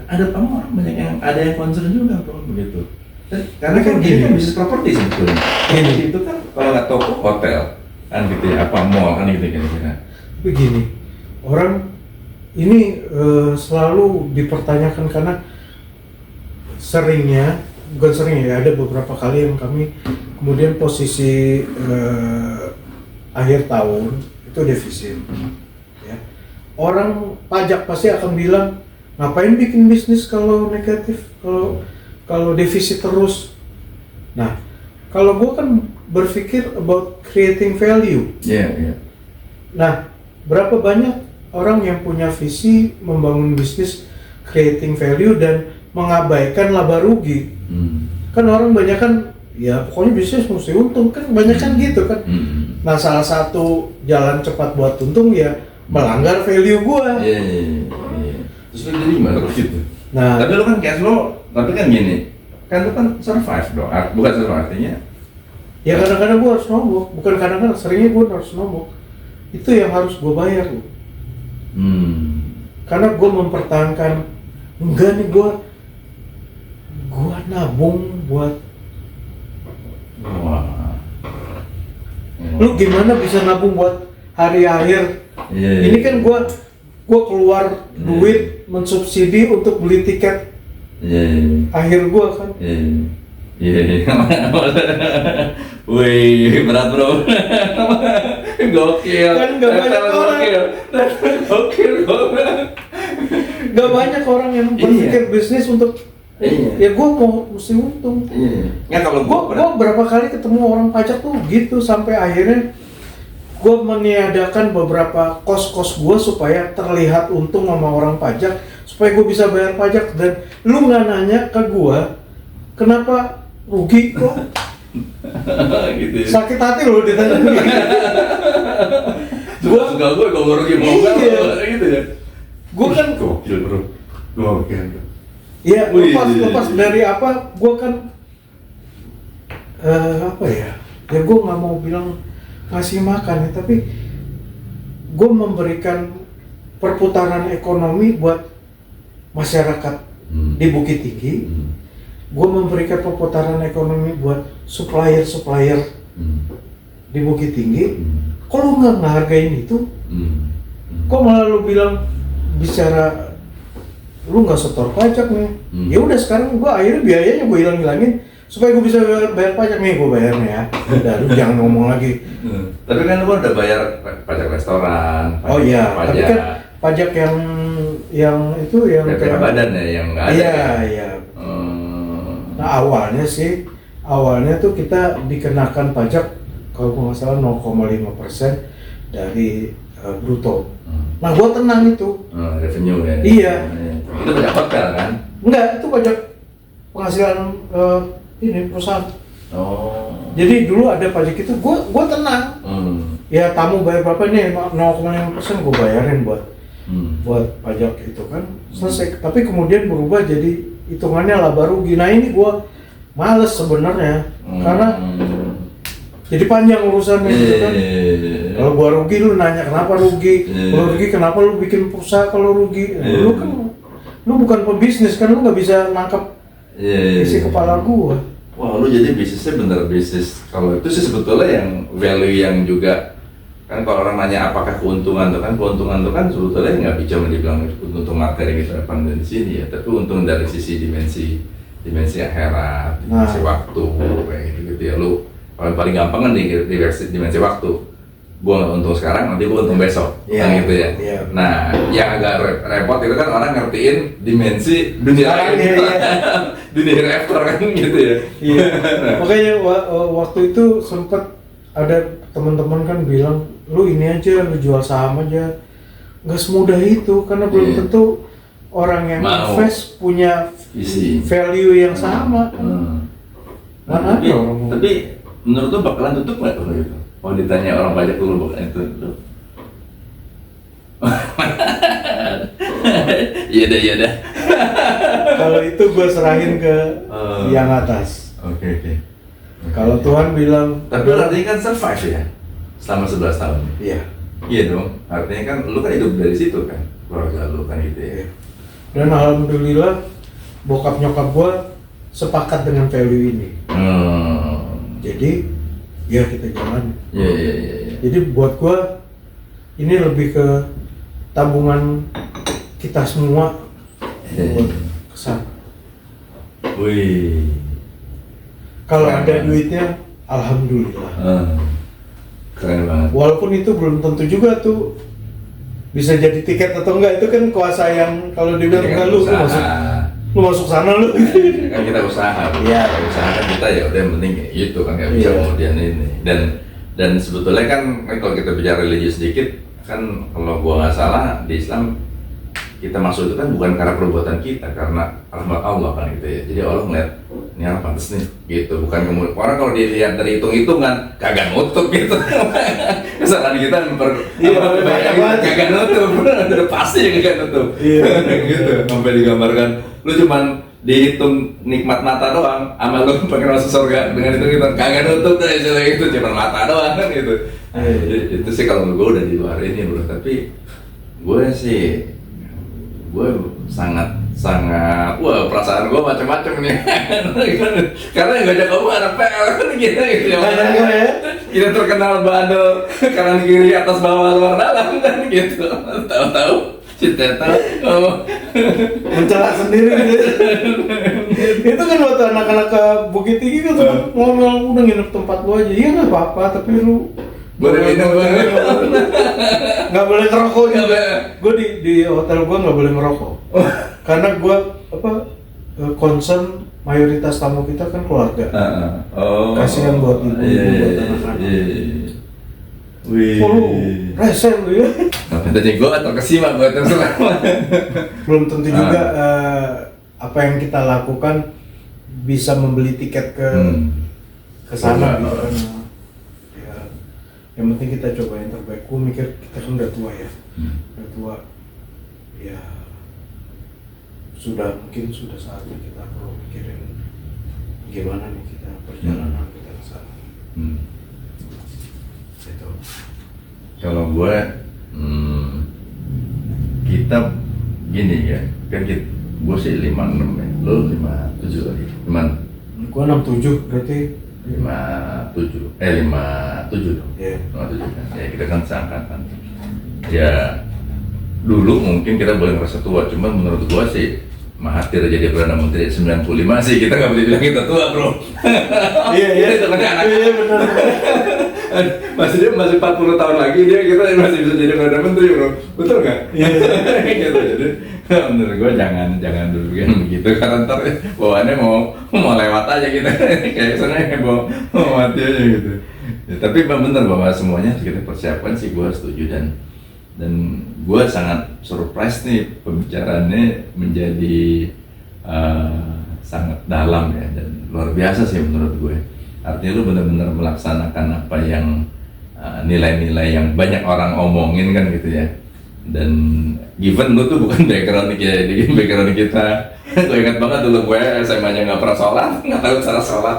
ada orang banyak yang ada yang concern juga bro begitu. Karena kan ini kan bisnis properti sebetulnya. Ini itu kan kalau nggak toko hotel kan gitu ya, apa mall kan gitu kira-kira. Begini, orang ini selalu dipertanyakan karena bukan seringnya ya, ada beberapa kali yang kami kemudian posisi akhir tahun itu defisit. Ya. Orang pajak pasti akan bilang ngapain bikin bisnis kalau negatif, kalau defisit terus. Nah, kalau gua kan berpikir about creating value. Iya. Nah, berapa banyak orang yang punya visi membangun bisnis creating value dan mengabaikan laba rugi. Kan orang banyak kan ya pokoknya bisnis mesti untung, kan banyak kan gitu kan. Nah, salah satu jalan cepat buat untung ya melanggar value gua. Iya. Terus lu jadi gimana kalau gitu? Nah, tapi lu kan cash flow, tapi kan gini, kan lu kan survive dong, bukan survive artinya. ya kadang-kadang gua harus nombok, bukan kadang-kadang, seringnya gua harus nombok. Itu yang harus gua bayar loh. Karena gua mempertahankan, enggak nih gua nabung buat. Wah. Lu gimana bisa nabung buat hari akhir? Iya. Ini kan gua keluar duit mensubsidi untuk beli tiket akhir gua kan. Iya. Wih, berat bro. Gokil. Kan nggak banyak orang. Gokil. Gak banyak orang yang berpikir bisnis untuk ya gue mau mesti untung. Ya kalau gue berapa kali ketemu orang pajak tuh gitu sampai akhirnya gue meniadakan beberapa kos-kos gue supaya terlihat untung sama orang pajak supaya gue bisa bayar pajak, dan lu nggak nanya ke gue kenapa rugi kok. gitu ya. Sakit hati loh ditanya Suka gue kalau rugi mau gitu ya. Gue kan gokil bro. Gokil. ya lepas dari apa, gue kan apa ya gue nggak mau bilang ngasih makan ya, tapi gue memberikan perputaran ekonomi buat masyarakat di Bukit Tinggi. Gue memberikan perputaran ekonomi buat supplier di Bukit Tinggi. Kok lu nggak ngehargain itu? Kok malah lu bilang bicara lu nggak setor pajak nih? Ya udah sekarang gue akhirnya biayanya gue hilangin supaya gue bisa bayar pajak nih, gue bayarnya ya. Udah, lu jangan ngomong lagi. Tapi kan lu udah bayar pajak restoran. Oh iya, tapi kan pajak yang itu yang kayak badan ya yang nggak ada. Iya. Nah awalnya tuh kita dikenakan pajak kalau nggak salah 0,5% dari bruto. Nah gue tenang itu. Revenue ya. Iya. Itu banyak hotel kan? Enggak, itu pajak penghasilan ini perusahaan. Oh. Jadi dulu ada pajak itu, gue tenang. Ya tamu bayar berapa nih, 0,5% gue bayarin buat pajak itu kan selesai. Tapi kemudian berubah jadi hitungannya laba rugi. Nah ini gue males sebenarnya karena jadi panjang urusannya gitu kan. Kalau gua rugi lu nanya kenapa rugi, kalau rugi kenapa lu bikin perusahaan kalau rugi. Lu kan lu bukan pebisnis kan, lu nggak bisa nangkap isi kepala gua. Wah, lu jadi bisnisnya bener bisnis. Kalau itu sih sebetulnya yang value yang juga kan kalau orang nanya apakah keuntungan tuh kan sebetulnya nggak bisa dibilang untung materi gitu apa di sini ya, tapi untung dari sisi dimensi akhirat, dimensi waktu kayak gitu ya. Lu paling gampang kan di dimensi waktu. Gua nggak untung sekarang, nanti gua untung besok, kan gitu ya. Nah, yang agak repot itu kan orang ngertiin dimensi dunia lain, dunia after kan gitu ya. Iya. Makanya waktu itu sempat ada teman-teman kan bilang, lu ini aja, lu jual saham aja. Nggak semudah itu, karena belum tentu orang yang invest punya value yang sama. Nah, tapi menurut lu bakalan tutup nggak tuh gitu? Mau ditanya orang pajak dulu bakalan tutup? Iya dah. Kalau itu gue serahin ke yang atas. Oke. Kalau Tuhan bilang, tapi artinya kan survive ya selama 11 tahun. Iya dong. Artinya kan lu kan hidup dari situ kan, keluarga lu kan gitu ya. Dan alhamdulillah bokap nyokap gue sepakat dengan value ini. Jadi ya kita jalan. Iya. Jadi buat gue ini lebih ke tabungan kita semua buat kesana. Wih. Kalau ada duitnya, alhamdulillah. Keren banget. Walaupun itu belum tentu juga tuh bisa jadi tiket atau enggak, itu kan kuasa yang kalau dibilang enggak lu masuk sana lu. Kan kita usaha. Iya. Usaha kan kita ya udah yang penting itu kan nggak bisa kemudian ini. Dan sebetulnya kan kalau kita bicara religi sedikit kan kalau gua nggak salah di Islam kita masuk itu kan bukan karena perbuatan kita, karena rahmat Allah kan gitu ya. Jadi Allah ngeliat ini orang pantas nih gitu, bukan kemudian orang kalau dilihat dari hitung-hitungan kagak nutup gitu. Kesalahan kita kagak nutup, udah pasti kagak nutup. Gitu. Sampai digambarkan lu cuman dihitung nikmat mata doang, amal lu pengen masuk surga dengan itu kagak nutup dari itu cuma mata doang kan gitu. Itu sih kalau gue udah di luar ini bro, tapi gue sangat wah perasaan gue macam-macam nih. Karena yang ngajak kamu anak PL kan gitu ya. Kita terkenal bandel kanan kiri atas bawah luar dalam kan gitu. Tahu cita mencela sendiri gitu. Itu kan waktu anak-anak ke Bukit Tinggi kan ngomong udah nginep tempat lu aja. Iya nggak apa-apa, tapi lu boleh minum banget. Nggak boleh ngerokok juga. Gue di hotel gue nggak boleh ngerokok. Karena gue concern mayoritas tamu kita kan keluarga. Kasihan buat ibu, buat anak-anak. Wih. Lu resen lu ya. Apa tadi gue atau kesimak buat yang selama. Belum tentu juga apa yang kita lakukan bisa membeli tiket ke sana gitu kan. Yang penting kita coba yang terbaik. Gue mikir kita kan udah tua ya, udah tua, ya mungkin sudah saatnya kita perlu mikirin gimana nih kita perjalanan kita ke sana. Gitu. Kalau gue, kita gini ya, kan gue sih 56 ya, lo 57 lagi, gimana? Gue 67 berarti. 57 dong. 57 kan. Ya kita kan seangkatan. Ya dulu mungkin kita boleh ngerasa tua, cuman menurut gua sih Mahathir jadi Perdana Menteri 95 sih kita nggak boleh bilang kita tua bro. Iya benar. masih 40 tahun lagi kita masih bisa jadi Perdana Menteri bro, betul nggak? Iya. Gitu jadi menurut gue jangan dulu begitu karena ntar bawaannya mau lewat aja gitu kayak sana mau mati aja gitu. Ya, tapi memang benar bahwa semuanya harus kita persiapkan sih, gue setuju, dan gue sangat surprise nih pembicaraannya menjadi sangat dalam ya, dan luar biasa sih menurut gue. Artinya lu benar-benar melaksanakan apa yang nilai-nilai yang banyak orang omongin kan gitu ya. Dan given lu tuh bukan background kita, gue ingat banget dulu gue SMA-nya nggak pernah sholat, nggak tahu cara sholat.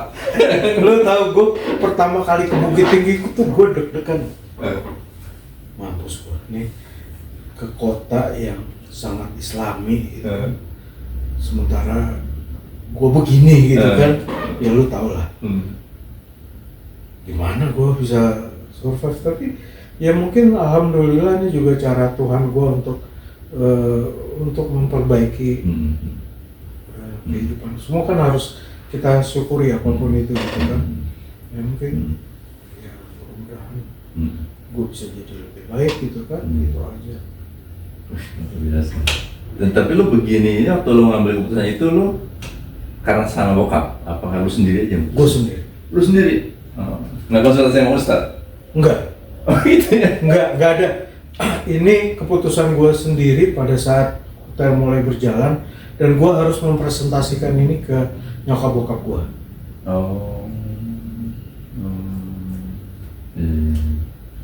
Lo tau gue pertama kali ke Bukit Tinggi tuh gue deg-degan. Mampus gue nih ke kota yang sangat islami gitu. Sementara gue begini gitu kan, ya lu tau lah. Gimana gue bisa survive, tapi ya mungkin alhamdulillah ini juga cara Tuhan gue untuk memperbaiki kehidupan. Semua kan harus kita syukuri apapun itu gitu kan. Ya mungkin ya mudah-mudahan gue bisa jadi lebih baik gitu kan, gitu aja. Biasa. Dan tapi lu begini, waktu lu ngambil keputusan itu lu karena sama bokap, apakah lu sendiri aja? Gue sendiri. Lu sendiri? Nggak konsultasi sama Ustadz? Enggak. Oh gitu ya? Enggak ada. Ini keputusan gue sendiri pada saat hotel mulai berjalan, dan gue harus mempresentasikan ini ke nyokap bokap gue. Oh.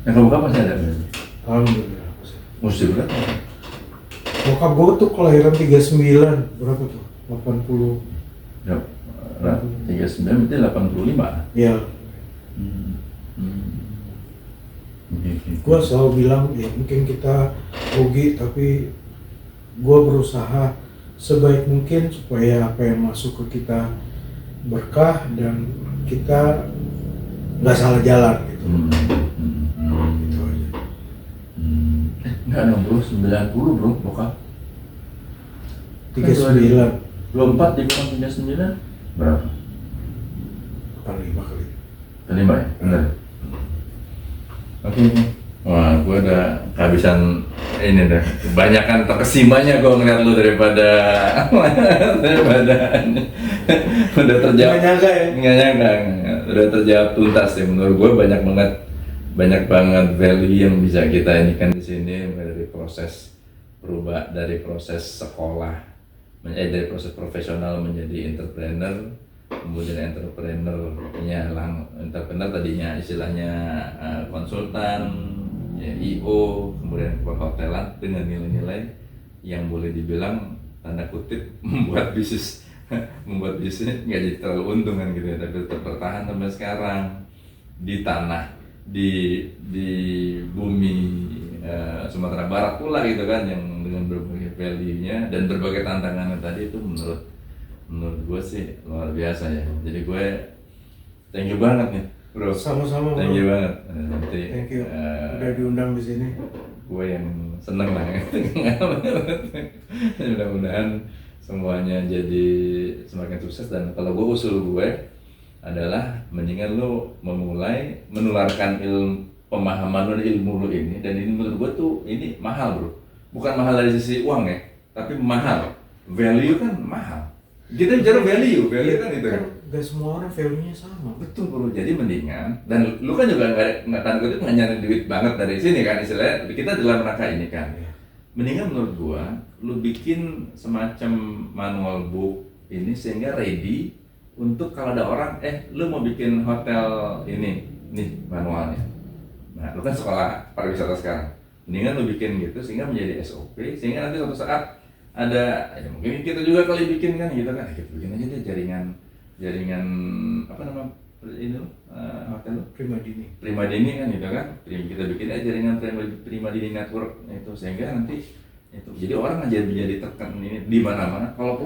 Nyokap bokap masih ada? Alhamdulillah. Mesti berapa? Bokap gue tuh kelahiran 39, berapa tuh? 80. Ya, 39 berarti 85? Ya. Gue selalu bilang ya mungkin kita rugi, tapi gue berusaha sebaik mungkin supaya apa yang masuk ke kita berkah dan kita nggak salah jalan gitu. Gitu aja. Enggak 60, 90 bro, bokap 39. 24 dikurang 39 berapa? 45 kali. 5 ya? Benar. Oke. Wah, gue udah kehabisan ini dah. Kebanyakan terkesimanya gue ngeliat lu daripada udah terjawab. Nggak nyangka ya? Nggak nyangka. Udah terjawab tuntas ya. Menurut gue banyak banget value yang bisa kita inikan di sini, dari proses dari proses sekolah, dari proses profesional menjadi entrepreneur, kemudian entrepreneur tadinya istilahnya konsultan, ya, IO, kemudian perhotelan dengan nilai-nilai yang boleh dibilang tanda kutip membuat bisnis nggak jadi terlalu untung kan gitu ya, tapi tetap bertahan sampai sekarang di tanah di bumi Sumatera Barat pula gitu kan, yang dengan berbagai value-nya dan berbagai tantangannya tadi itu menurut gue sih luar biasa ya. Jadi gue thank you banget nih bro. Sama-sama thank you bro. banget. Nanti Thank you. Udah diundang di sini. Gue yang seneng lah ya. Mudah-mudahan semuanya jadi semakin sukses, dan kalau gue usul gue adalah mendingan lo memulai menularkan pemahaman lo dan ilmu lo ini, dan ini menurut gue tuh ini mahal bro, bukan mahal dari sisi uang ya, tapi mahal, value kan mahal. Kita bicara value kan itu kan. Gak semua orang value-nya sama. Betul bro, jadi mendingan, dan lu kan juga nggak tanda kutip nggak nyari duit banget dari sini kan, istilahnya kita dalam rangka ini kan. Mendingan menurut gua, lu bikin semacam manual book ini sehingga ready untuk kalau ada orang, lu mau bikin hotel ini, nih manualnya. Nah, lu kan sekolah pariwisata sekarang, mendingan lu bikin gitu sehingga menjadi SOP, sehingga nanti suatu saat ada, ya mungkin kita juga kali bikin kan gitu kan, kita bikin aja deh jaringan apa nama ini hotel Prima Dini kan gitu kan, kita bikin aja jaringan Prima Dini Network itu, sehingga nanti itu jadi orang aja jadi tekan ini di mana-mana. Kalau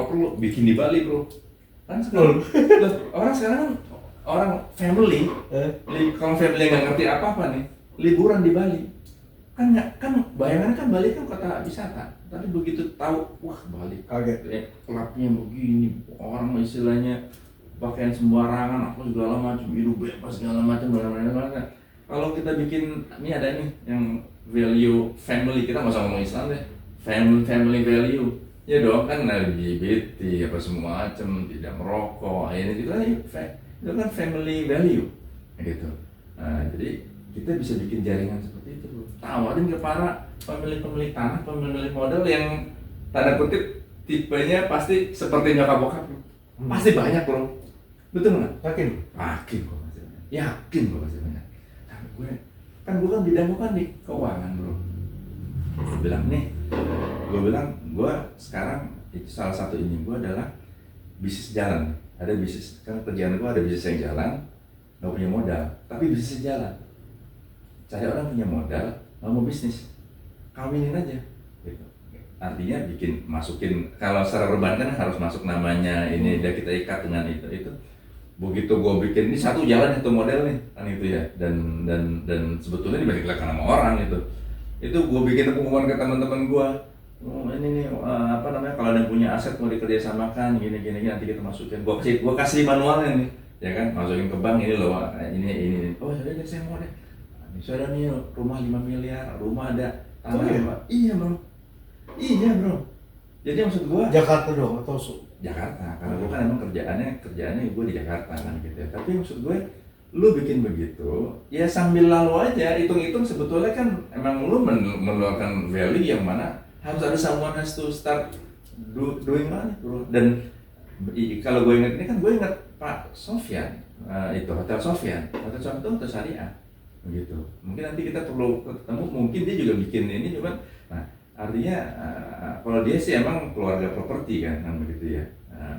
perlu bikin di Bali bro, kan sekarang orang sekarang orang family kalau family nggak ngerti apa-apa nih liburan di Bali kan bayangannya kan Bali kan kota wisata, tapi begitu tahu wah Bali kaget klubnya begini, orang istilahnya pakaian sembarangan, apa segala macam, hidup bebas segala macam. Kalau kita bikin ini ada nih yang value family, kita nggak usah ngomong Islam deh, family value ya dong kan, LGBT apa semua macam, tidak merokok, ini itu kan family value. gitu. Nah, jadi kita bisa bikin jaringan seperti itu bro. Tawarin ke para pemilik tanah, pemilik modal yang tanda kutip tipenya pasti seperti nyokap bokap bro. Pasti banyak bro. Betul nggak? Yakin? Yakin kok pasti banyak. Yakin kok pasti banyak. Nah, gue kan bidang gue kan di keuangan bro. Gue bilang gue sekarang itu salah satu ini gue adalah bisnis jalan. Ada bisnis, kan kerjaan gue ada bisnis yang jalan, nggak punya modal, tapi bisnisnya jalan. Cari orang punya modal, nggak mau bisnis, kawinin aja. Gitu. Artinya masukin, kalau secara perbankan harus masuk namanya ini, dan kita ikat dengan itu. Begitu gue bikin ini satu jalan itu model nih, kan itu ya. Dan sebetulnya dibandingkan sama orang itu gue bikin pengumuman ke teman-teman gue. Oh, ini nih kalau ada yang punya aset mau dikerjasamakan gini nanti kita masukin. Gua kasih manualnya nih, ya kan, masukin ke bank ini loh, ini. Oh sudah deh saya mau deh. Ini sudah nih rumah 5 miliar, rumah ada tanah. Iya bro. Jadi maksud gua Jakarta dong atau Jakarta, karena gua kan emang kerjaannya gua di Jakarta kan gitu. Tapi maksud gue lu bikin begitu, ya sambil lalu aja, hitung-hitung sebetulnya kan emang lu mengeluarkan value yang mana harus ada someone has to start doing money bro. Dan kalau gue ingat ini kan gue ingat Pak Sofyan, itu Hotel Sofyan itu Hotel Syariah begitu. Mungkin nanti kita perlu ketemu, mungkin dia juga bikin ini cuman, nah artinya kalau dia sih emang keluarga properti kan begitu ya.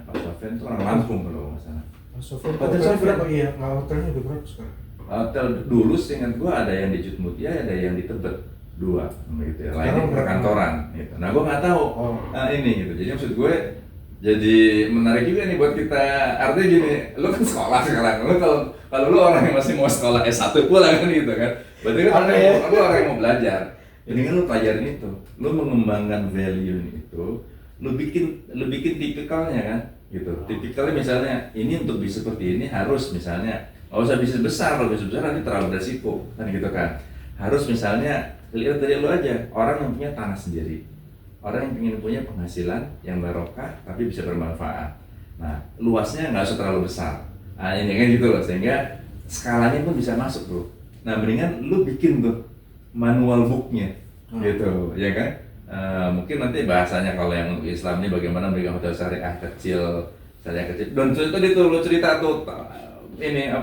Pak Sofyan itu orang Lampung kalau nggak salah. Pak Sofyan Hotel Sofyan berapa? Iya, hotelnya udah berapa sekarang? Hotel dulu seingat gue ada yang di Jutmutia, ada yang di Tebet. 2 gitu ya, lainnya perkantoran gitu. Nah gue nggak tahu ini gitu. Jadi maksud gue jadi menarik juga nih buat kita. Artinya gini, lu kan sekolah sekarang, lu kalau lu orang yang masih mau sekolah S1 pula kan gitu kan, berarti kan lu orang yang mau belajar. Jadi kan lu pelajarin itu, lu mengembangkan value itu, lu bikin tipikalnya kan gitu. Tipikalnya misalnya ini untuk bisnis seperti ini harus misalnya nggak usah bisnis besar, kalau bisnis besar nanti terlalu beresiko kan gitu kan. Harus misalnya lihat dari lu aja, orang yang punya tanah sendiri, orang yang ingin punya penghasilan yang barokah tapi bisa bermanfaat. Nah, luasnya nggak usah terlalu besar. Nah, ini kan gitu loh, sehingga skalanya pun bisa masuk bro. Nah, mendingan lu bikin tuh manual booknya, gitu, ya kan? Mungkin nanti bahasanya kalau yang untuk Islam ini bagaimana mereka hotel syariah kecil. Dan itu lu cerita tuh. Ini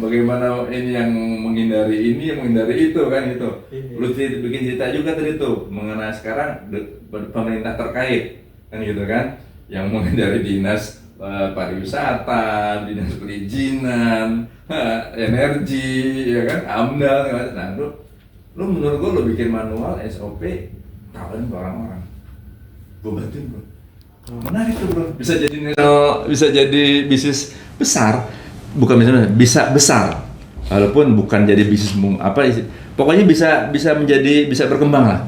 bagaimana ini yang menghindari ini, yang menghindari itu kan itu. Lu bikin cerita juga tadi tuh mengenai sekarang pemerintah terkait kan gitu kan, yang menghindari dinas pariwisata, dinas perizinan, energi, ya kan, AMDAL. Nah, lu menurut gua lu bikin manual SOP, tawarin ke orang-orang. Gua bantuin bro. Menarik tuh bro. Bisa jadi bisnis besar. Bukan misalnya bisa besar, walaupun bukan jadi bisnis pokoknya bisa berkembang lah,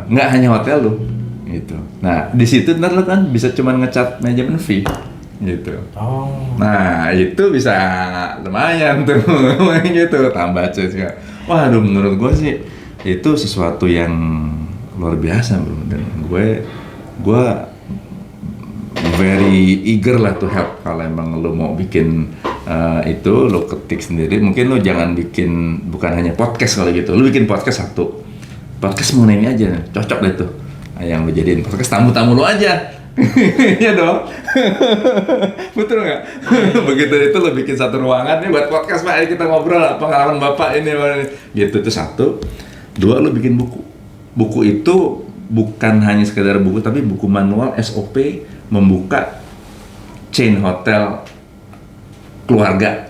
nggak hanya hotel lo, gitu. Nah di situ ntar lo kan bisa cuma ngecat manajemen fee, gitu. Nah itu bisa lumayan tuh, gitu, tambah juga. Waduh, menurut gue sih itu sesuatu yang luar biasa bro, dan gue very eager lah to help. Kalau emang lo mau bikin itu lo ketik sendiri, mungkin lo jangan bikin bukan hanya podcast kalau gitu, lo bikin podcast satu, podcast mengenai ini aja, cocok deh tuh. Nah, yang lo jadiin podcast tamu-tamu lo aja, iya dong, betul nggak? Begitu itu lo bikin satu ruangan nih buat podcast pak, kita ngobrol pengalaman bapak ini, gitu tuh satu. Dua, lo bikin buku itu bukan hanya sekedar buku, tapi buku manual SOP membuka chain hotel keluarga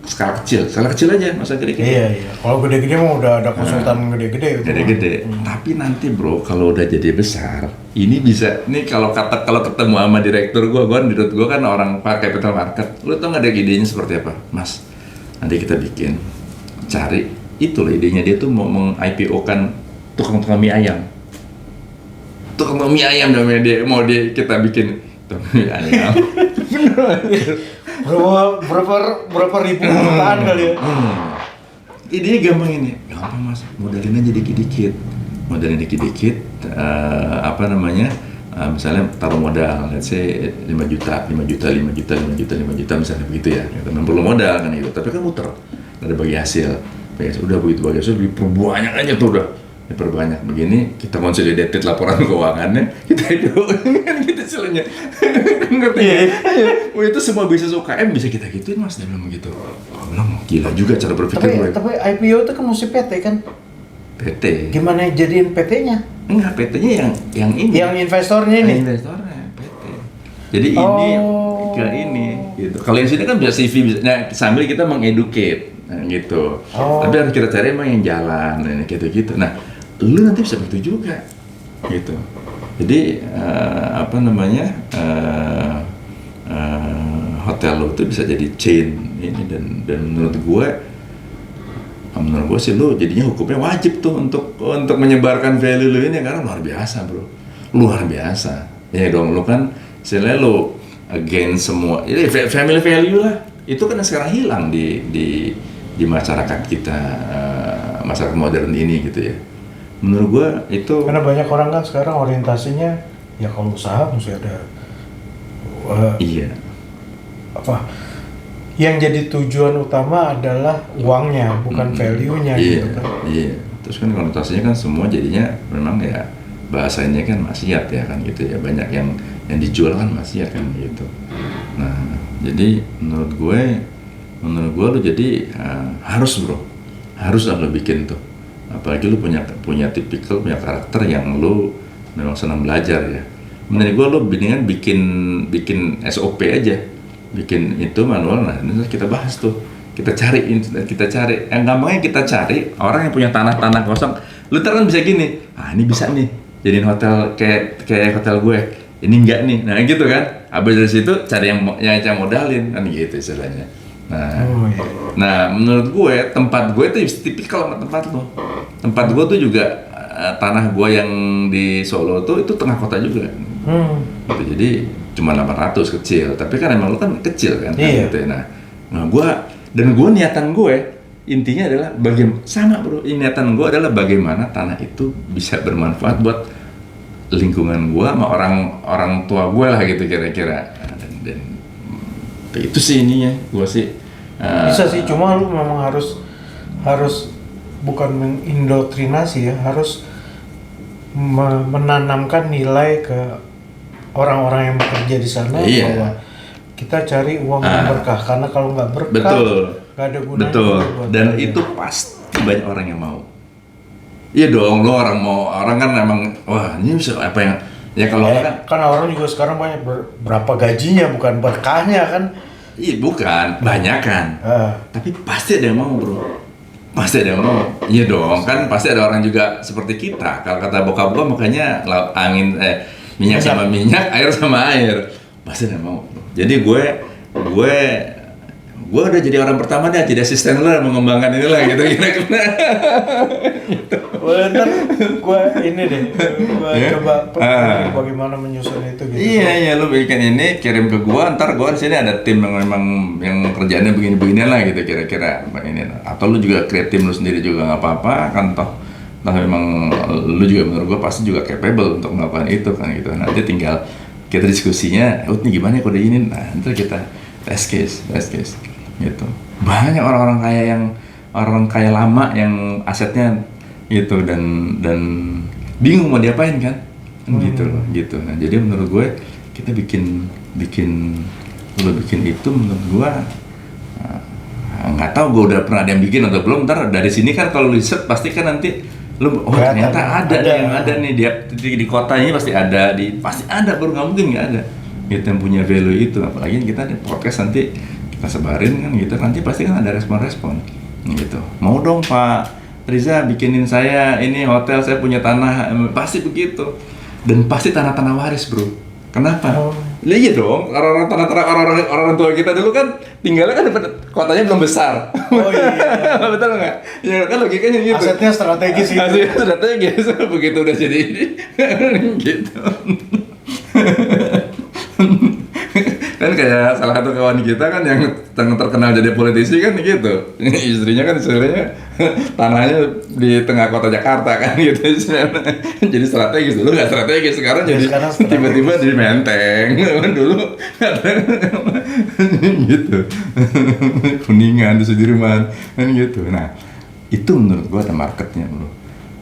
skala kecil aja, masa gede-gede. Iya. Kalau gede-gede mah udah ada konsultan gede-gede. Tapi nanti bro, kalau udah jadi besar, ini bisa. Nih kalau ketemu sama direktur menurut gue kan orang capital market, lu tau nggak ada idenya seperti apa, Mas? Nanti kita bikin, cari itulah idenya dia tuh mau meng-IPO-kan tukang mie ayam. Tukang mie ayam namanya dia, kita bikin tukang mie ayam. berapa ribu jutaan kali ya? Idenya gampang ini, gampang mas, modalin aja dikit-dikit, misalnya taruh modal, let's say 5 juta misalnya begitu ya. Memang perlu modal kan itu, tapi kan muter, ada bagi hasil. Udah begitu bagi hasil diperbanyak aja tuh udah. Diperbanyak begini, kita consolidated laporan keuangannya, kita hidupin kan gitu istilahnya. Ngerti? Wah, itu semua bisnis UKM bisa kita gituin Mas, dia bilang begitu. Oh, bilang gila juga cara berpikir gue. Tapi IPO itu kan mesti PT kan? PT. Gimana jadiin PT-nya? Enggak, PT-nya yang ini. Yang investornya ini? Investornya, PT. Jadi ini ke ini gitu. Kalau yang sini kan bisa CV, bisa, nah, sambil kita mengeducate, nah, gitu. Tapi harus kita cari emang yang jalan, nah, gitu-gitu. Nah, lu nanti bisa begitu juga, gitu. Jadi hotel lu itu bisa jadi chain ini dan menurut gue sih lu jadinya hukumnya wajib tuh untuk menyebarkan value lu ini karena luar biasa bro, luar biasa. Ya dong, lu kan istilahnya lu against semua, ini family value lah. Itu kan sekarang hilang di masyarakat kita, masyarakat modern ini gitu ya. Menurut gua itu karena banyak orang kan sekarang orientasinya ya kalau usaha mesti ada iya. Apa yang jadi tujuan utama adalah uangnya, bukan value-nya gitu kan. Iya. Terus kan konotasinya kan semua jadinya memang ya bahasanya kan maksiat ya kan gitu ya. Banyak yang dijual kan maksiat kan gitu. Nah, jadi menurut gue lu jadi harus lo bikin tuh. Apalagi lu punya tipikal, punya karakter yang lu memang senang belajar ya. Menurut gue lu mendingan bikin SOP aja, bikin itu manual. Nah ini kita bahas tuh, kita cari yang gampangnya kita cari orang yang punya tanah kosong. Lu ntar kan bisa gini, ini bisa nih jadiin hotel kayak hotel gue, ini enggak nih, nah gitu kan. Abis dari situ cari yang modalin kan gitu istilahnya. Nah, menurut gue tempat gue itu tipikal sama tempat lo. Tempat gue tuh juga tanah gue yang di Solo tuh itu tengah kota juga. Gitu, jadi cuma 800 kecil, tapi kan emang lo kan kecil kan. Iya. Gitu ya. Nah, gue niatan gue intinya adalah sama bro. Niatan gue adalah bagaimana tanah itu bisa bermanfaat buat lingkungan gue sama orang tua gue lah gitu kira-kira. Dan itu sih ininya gue sih bisa sih, cuma lu memang harus bukan mengindoktrinasi ya, harus menanamkan nilai ke orang-orang yang bekerja di sana bahwa kita cari uang yang berkah, karena kalau nggak berkah nggak ada gunanya. Betul. Dan itu pasti banyak orang yang mau. Iya dong, orang kan emang wah ini bisa apa yang ya kalau kan orang juga sekarang banyak berapa gajinya, bukan berkahnya kan. Iya bukan, banyak kan. Tapi pasti ada yang mau bro. Pasti ada yang mau. Iya dong, kan pasti ada orang juga seperti kita. Kalau kata bokap gua makanya minyak sama minyak, air sama air. Pasti ada yang mau. Jadi gue udah jadi orang pertama deh, jadi asisten lo mengembangkan inilah gitu kira-kira. Ntar gue ini deh, gue coba bagaimana menyusun itu gitu. Iya, lu bikin ini, kirim ke gue, ntar gue di sini ada tim yang memang yang kerjaannya begini-beginian lah gitu kira-kira. Ini. Atau lu juga create tim lu sendiri juga nggak apa-apa kan toh memang lu juga menurut gue pasti juga capable untuk melakukan itu kan gitu. Nanti tinggal kita diskusinya, ini gimana kode ini, nah nanti kita test case gitu. Banyak orang kaya lama yang asetnya gitu dan bingung mau diapain kan gitu. Nah jadi menurut gue kita bikin itu menurut gue nggak tahu gue udah pernah ada yang bikin atau belum. Ntar dari sini kan kalau riset pasti kan nanti lu ternyata ada nih di kota ini pasti ada baru nggak mungkin nggak ada gitu yang punya value itu. Apalagi kita di podcast nanti kita sebarin kan gitu, nanti pasti kan ada respon gitu. Mau dong Pak Riza bikinin saya ini hotel, saya punya tanah, pasti begitu. Dan pasti tanah-tanah waris bro. Kenapa? Iya dong, orang tua kita dulu kan tinggalnya kan kotanya belum besar. Oh iya. Betul nggak? Ya kan logikanya gitu. Asetnya strategis gitu. Asetnya strategis, begitu udah jadi ini, gitu. Kan kayak salah satu kawan kita kan yang terkenal jadi politisi kan gitu. Istrinya tanahnya di tengah kota Jakarta kan gitu. Jadi strategis, dulu nggak strategis, sekarang jadi tiba-tiba di Menteng. Dulu gitu. Kuningan di Sudirman kan gitu. Nah, itu menurut gua ada marketnya, bro.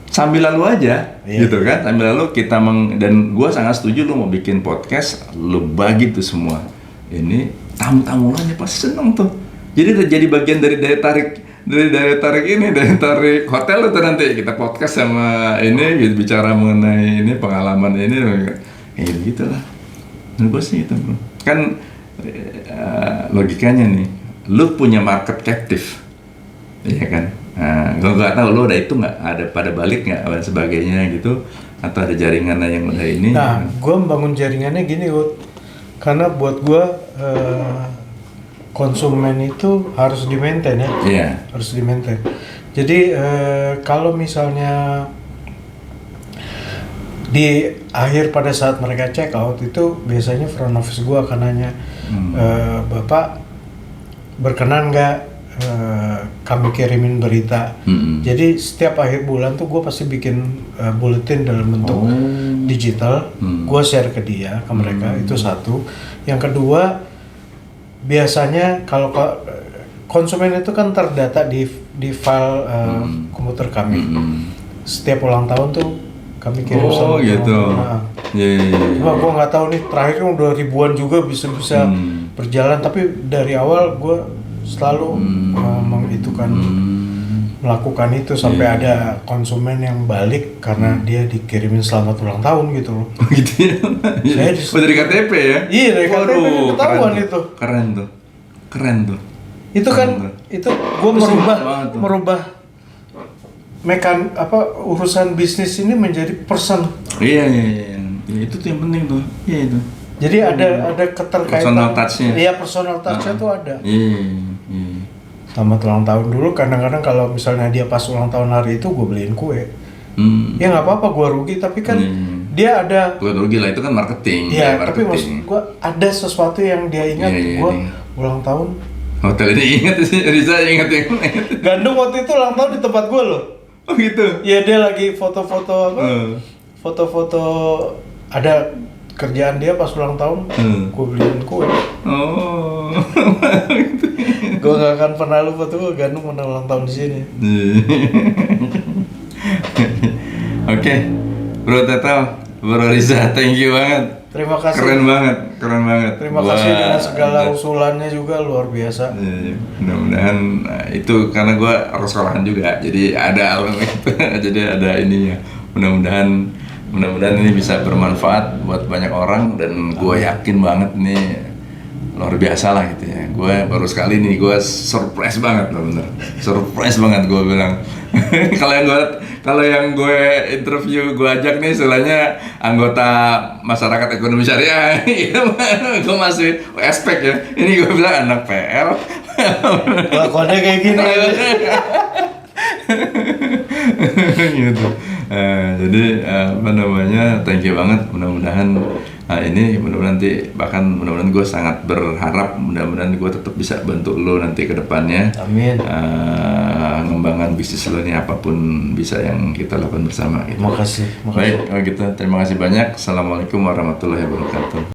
Sambil lalu aja, gitu kan? Sambil lalu kita dan gua sangat setuju lu mau bikin podcast, lu bagi tuh semua. Ini tamu-tamu aja pasti seneng tuh. Jadi bagian dari daya tarik ini, daya tarik hotel itu nanti kita podcast sama ini, gitu, bicara mengenai ini pengalaman ini, kayak gitu lah. Menurut gua sih itu, bro. Kan logikanya nih, lu punya market captive, iya kan? Nah, gue nggak tahu lo ada itu nggak, ada pada balik nggak dan sebagainya gitu, atau ada jaringannya yang udah ini? Nah, gue membangun jaringannya gini, Ut. Karena buat gue konsumen itu harus di-maintain ya. Iya. Harus di-maintain. Jadi kalau misalnya di akhir pada saat mereka check out itu biasanya front office gue akan nanya, Bapak berkenan nggak kami kirimin berita. Jadi setiap akhir bulan tuh gue pasti bikin bulletin dalam bentuk digital. Gue share ke dia, ke mereka. Itu satu. Yang kedua, biasanya kalau konsumen itu kan terdata di file komputer kami. Setiap ulang tahun tuh kami kirim sama gitu. Cuma gue nggak tahu nih, terakhir kan udah ribuan juga bisa berjalan. Tapi dari awal gue selalu melakukan itu sampai ada konsumen yang balik karena dia dikirimin selamat ulang tahun gitu loh. Gitu ya. Dari KTP ya? Iya, dari KTP ketahuan itu. Keren tuh. Itu kan itu gue merubah urusan bisnis ini menjadi person. Iya. Itu tuh yang penting tuh. Iya itu. Jadi ada keterkaitan. Personal touch-nya. Iya, personal touch-nya tuh ada. Iya. Selamat ulang tahun dulu, kadang-kadang kalau misalnya dia pas ulang tahun hari itu gue beliin kue. Ya nggak apa-apa, gue rugi, tapi kan dia ada. Bukan rugi lah, itu kan marketing. Iya, tapi maksud gue ada sesuatu yang dia ingat. Gue ulang tahun. Hotel ini ingat sih, Riza ingat yang Gandung waktu itu ulang tahun di tempat gue loh. Oh gitu? Iya, dia lagi foto-foto foto-foto ada kerjaan dia pas ulang tahun, gue beliin kue. Oh. Gue gak akan pernah lupa tuh Gandung pernah ulang tahun di sini. Oke, Bro Tetal, Bro Riza, thank you banget. Terima kasih. Keren banget. Terima kasih dengan segala usulannya juga luar biasa. Mudah-mudahan itu karena gue harus sekolahan juga, jadi ada itu, jadi ada ininya. Mudah-mudahan ini bisa bermanfaat buat banyak orang dan gue yakin banget nih luar biasa lah gitu ya. Gue baru sekali nih gue surprise banget loh, bener. Surprise banget gue bilang. Kalau yang gue interview gue ajak nih istilahnya anggota masyarakat ekonomi syariah, gue masih aspek ya. Ini gue bilang anak PL. Kelakuannya kayak gini. Gitu. Jadi thank you banget. Mudah-mudahan mudah-mudahan gue sangat berharap mudah-mudahan gue tetap bisa bantu lo nanti ke depannya. Amin. Ngembangkan bisnis lo ini apapun bisa yang kita lakukan bersama. Gitu. Terima kasih. Baik, gitu. Terima kasih banyak. Assalamualaikum warahmatullahi wabarakatuh.